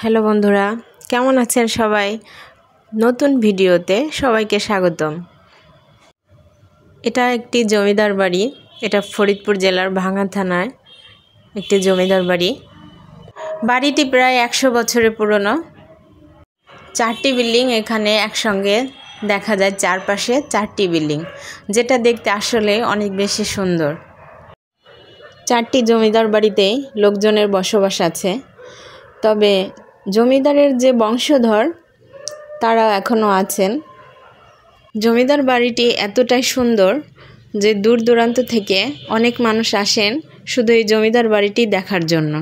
Hello বন্ধুরা, কেমন আছেন সবাই? নতুন ভিডিওতে সবাইকে স্বাগতম। এটা একটি জমিদার বাড়ি। এটা ফরিদপুর জেলার ভাঙ্গা থানায় একটি জমিদার বাড়ি। বাড়িটি প্রায় 100 বছরের পুরনো। 4টি বিল্ডিং এখানে একসঙ্গে দেখা যায়, চারপাশে 4টি বিল্ডিং, যেটা দেখতে আসলে অনেক বেশি সুন্দর। 4টি জমিদার বাড়িতেই লোকজনের বসবাস আছে, তবে জমিদারের যে বংশধর তারা এখনও আছেন। জমিদার বাড়িটি এতটাই সুন্দর যে দূর দূরান্ত থেকে অনেক মানুষ আসেন শুধু এই জমিদার বাড়িটি দেখার জন্য।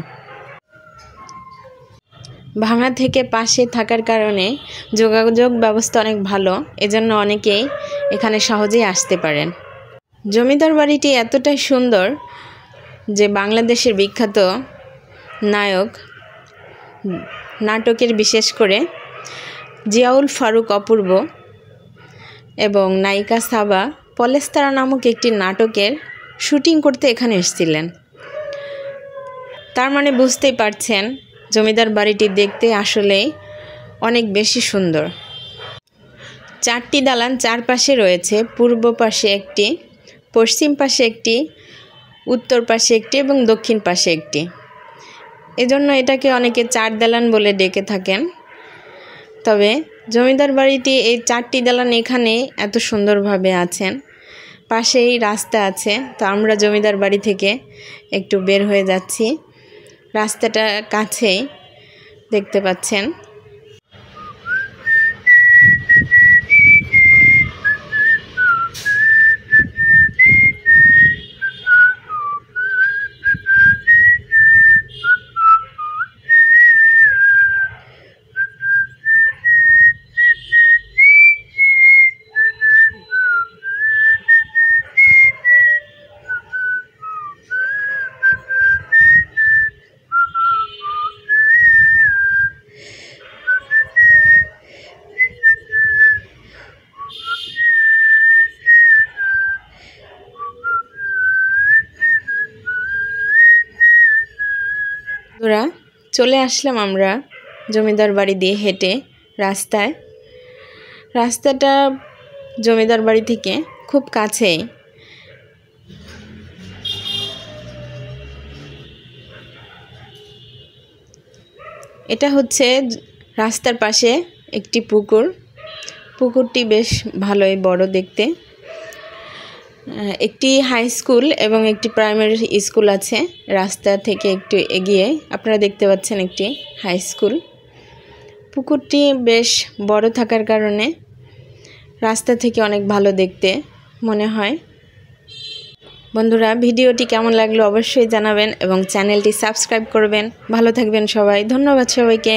ভাঙ্গা থেকে পাশে থাকার কারণে যোগাযোগ ব্যবস্থা অনেক ভালো, এজন্য অনেকেই এখানে সহজেই আসতে পারেন। জমিদার বাড়িটি এতটাই সুন্দর যে বাংলাদেশের বিখ্যাত নায়ক নাটকের বিশেষ করে জিয়াউল ফারুক অপূর্ব এবং নায়িকা সাবা পলেস্তারা নামক একটি নাটকের শুটিং করতে এখানে এসেছিলেন। তার মানে বুঝতেই পারছেন জমিদার বাড়িটি দেখতে আসলেই অনেক বেশি সুন্দর। 4টি দালান চারপাশে রয়েছে, পূর্ব পাশে একটি, পশ্চিম পাশে একটি, উত্তর পাশে একটি এবং দক্ষিণ পাশে একটি। এজন্য এটাকে অনেকে 4 দালান বলে ডেকে থাকেন। তবে জমিদার বাড়িটি এই 4টি দালান এখানে এত সুন্দরভাবে আছেন। পাশেই রাস্তা আছে, তো আমরা জমিদার বাড়ি থেকে একটু বের হয়ে যাচ্ছি। রাস্তাটা কাছেই দেখতে পাচ্ছেন। চলে আসলাম আমরা জমিদার বাড়ি দিয়ে হেঁটে রাস্তায়। রাস্তাটা জমিদার বাড়ি থেকে খুব কাছেই। এটা হচ্ছে রাস্তার পাশে একটি পুকুর। পুকুরটি বেশ ভালোই বড় দেখতে। একটি হাই স্কুল এবং একটি প্রাইমারি স্কুল আছে। রাস্তা থেকে একটু এগিয়ে আপনারা দেখতে পাচ্ছেন একটি হাই স্কুল। পুকুরটি বেশ বড় থাকার কারণে রাস্তা থেকে অনেক ভালো দেখতে মনে হয়। বন্ধুরা, ভিডিওটি কেমন লাগলো অবশ্যই জানাবেন এবং চ্যানেলটি সাবস্ক্রাইব করবেন। ভালো থাকবেন সবাই। ধন্যবাদ সবাইকে।